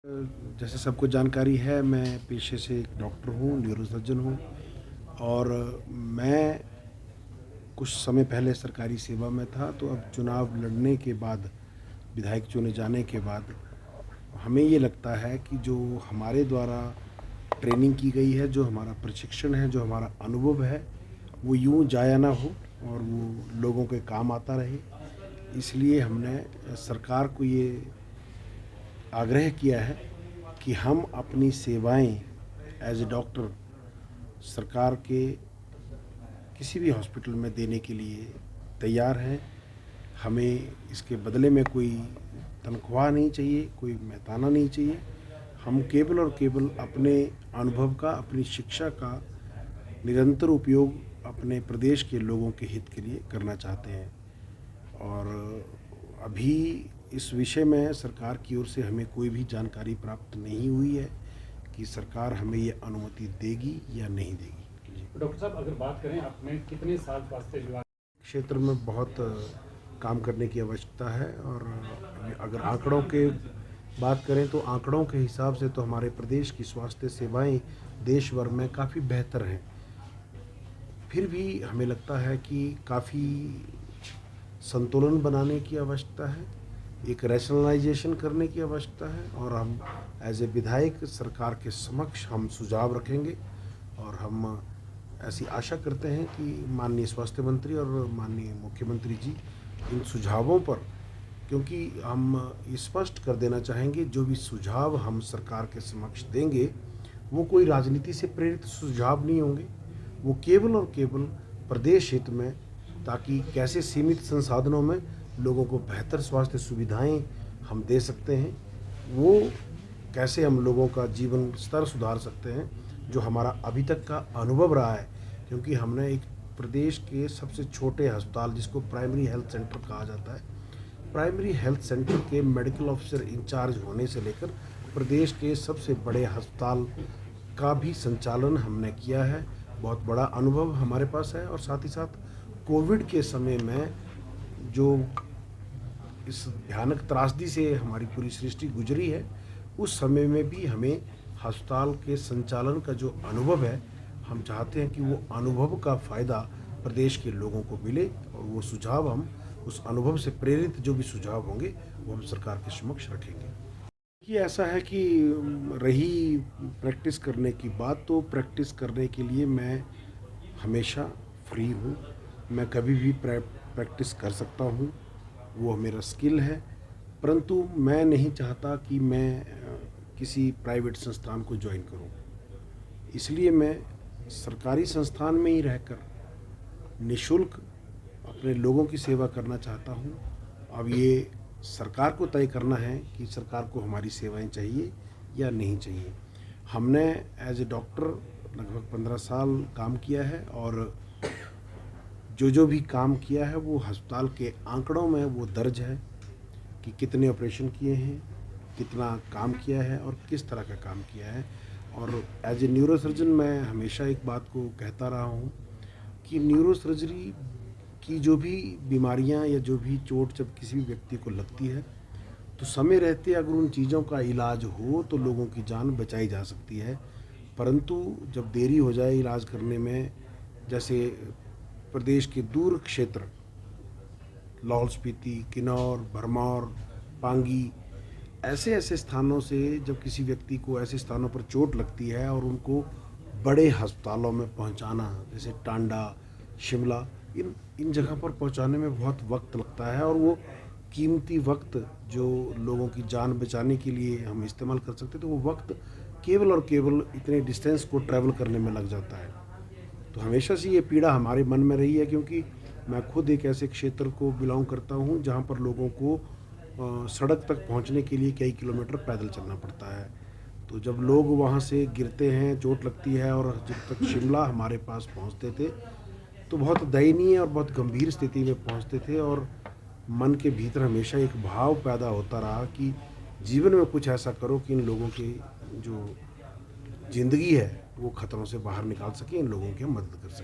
जैसे सबको जानकारी है, मैं पेशे से एक डॉक्टर हूँ, न्यूरोसर्जन हूँ। और मैं कुछ समय पहले सरकारी सेवा में था, तो अब चुनाव लड़ने के बाद, विधायक चुने जाने के बाद हमें ये लगता है कि जो हमारे द्वारा ट्रेनिंग की गई है, जो हमारा प्रशिक्षण है, जो हमारा अनुभव है, वो यूँ जाया ना हो और वो लोगों के काम आता रहे। इसलिए हमने सरकार को ये आग्रह किया है कि हम अपनी सेवाएं एज ए डॉक्टर सरकार के किसी भी हॉस्पिटल में देने के लिए तैयार हैं। हमें इसके बदले में कोई तनख्वाह नहीं चाहिए, कोई मेहताना नहीं चाहिए। हम केवल और केवल अपने अनुभव का, अपनी शिक्षा का निरंतर उपयोग अपने प्रदेश के लोगों के हित के लिए करना चाहते हैं। और अभी इस विषय में सरकार की ओर से हमें कोई भी जानकारी प्राप्त नहीं हुई है कि सरकार हमें ये अनुमति देगी या नहीं देगी। जी। डॉक्टर साहब, अगर बात करें, आप में कितने साल स्वास्थ्य विभाग क्षेत्र में बहुत काम करने की आवश्यकता है। और अगर आंकड़ों के बात करें तो आंकड़ों के हिसाब से तो हमारे प्रदेश की स्वास्थ्य सेवाएं देश भर में काफ़ी बेहतर हैं। फिर भी हमें लगता है कि काफ़ी संतुलन बनाने की आवश्यकता है, एक रैशनलाइजेशन करने की आवश्यकता है। और हम एज ए विधायक सरकार के समक्ष हम सुझाव रखेंगे और हम ऐसी आशा करते हैं कि माननीय स्वास्थ्य मंत्री और माननीय मुख्यमंत्री जी इन सुझावों पर, क्योंकि हम स्पष्ट कर देना चाहेंगे जो भी सुझाव हम सरकार के समक्ष देंगे वो कोई राजनीति से प्रेरित सुझाव नहीं होंगे, वो केवल और केवल प्रदेश हित में, ताकि कैसे सीमित संसाधनों में लोगों को बेहतर स्वास्थ्य सुविधाएं हम दे सकते हैं, वो कैसे हम लोगों का जीवन स्तर सुधार सकते हैं, जो हमारा अभी तक का अनुभव रहा है। क्योंकि हमने एक प्रदेश के सबसे छोटे अस्पताल, जिसको प्राइमरी हेल्थ सेंटर कहा जाता है, प्राइमरी हेल्थ सेंटर के मेडिकल ऑफिसर इंचार्ज होने से लेकर प्रदेश के सबसे बड़े अस्पताल का भी संचालन हमने किया है। बहुत बड़ा अनुभव हमारे पास है। और साथ ही साथ कोविड के समय में जो इस भयानक त्रासदी से हमारी पूरी सृष्टि गुजरी है, उस समय में भी हमें अस्पताल के संचालन का जो अनुभव है, हम चाहते हैं कि वो अनुभव का फ़ायदा प्रदेश के लोगों को मिले। और वो सुझाव हम, उस अनुभव से प्रेरित जो भी सुझाव होंगे वो हम सरकार के समक्ष रखेंगे। कि ऐसा है कि रही प्रैक्टिस करने की बात, तो प्रैक्टिस करने के लिए मैं हमेशा फ्री हूँ। मैं कभी भी प्रैक्टिस कर सकता हूँ, वो मेरा स्किल है। परंतु मैं नहीं चाहता कि मैं किसी प्राइवेट संस्थान को ज्वाइन करूँ। इसलिए मैं सरकारी संस्थान में ही रहकर निःशुल्क अपने लोगों की सेवा करना चाहता हूँ। अब ये सरकार को तय करना है कि सरकार को हमारी सेवाएं चाहिए या नहीं चाहिए। हमने एज ए डॉक्टर लगभग 15 साल काम किया है, और जो भी काम किया है वो अस्पताल के आंकड़ों में वो दर्ज है कि कितने ऑपरेशन किए हैं, कितना काम किया है और किस तरह का काम किया है। और एज ए न्यूरोसर्जन मैं हमेशा एक बात को कहता रहा हूँ कि न्यूरोसर्जरी की जो भी बीमारियाँ या जो भी चोट जब किसी भी व्यक्ति को लगती है, तो समय रहते अगर उन चीज़ों का इलाज हो तो लोगों की जान बचाई जा सकती है। परंतु जब देरी हो जाए इलाज करने में, जैसे प्रदेश के दूर क्षेत्र लाहौल स्पीति, किन्नौर, भरमौर, पांगी, ऐसे ऐसे स्थानों से जब किसी व्यक्ति को ऐसे स्थानों पर चोट लगती है और उनको बड़े अस्पतालों में पहुंचाना, जैसे टांडा, शिमला, इन जगह पर पहुंचाने में बहुत वक्त लगता है। और वो कीमती वक्त जो लोगों की जान बचाने के लिए हम इस्तेमाल कर सकते, तो वो वक्त केवल और केवल इतने डिस्टेंस को ट्रैवल करने में लग जाता है। तो हमेशा से ये पीड़ा हमारे मन में रही है, क्योंकि मैं खुद एक ऐसे क्षेत्र को बिलोंग करता हूँ जहाँ पर लोगों को सड़क तक पहुँचने के लिए कई किलोमीटर पैदल चलना पड़ता है। तो जब लोग वहाँ से गिरते हैं, चोट लगती है, और जब तक शिमला हमारे पास पहुँचते थे तो बहुत दयनीय और बहुत गंभीर स्थिति में पहुँचते थे। और मन के भीतर हमेशा एक भाव पैदा होता रहा कि जीवन में कुछ ऐसा करो कि इन लोगों की जो ज़िंदगी है वो ख़तरों से बाहर निकाल सके, इन लोगों की हम मदद कर सकें।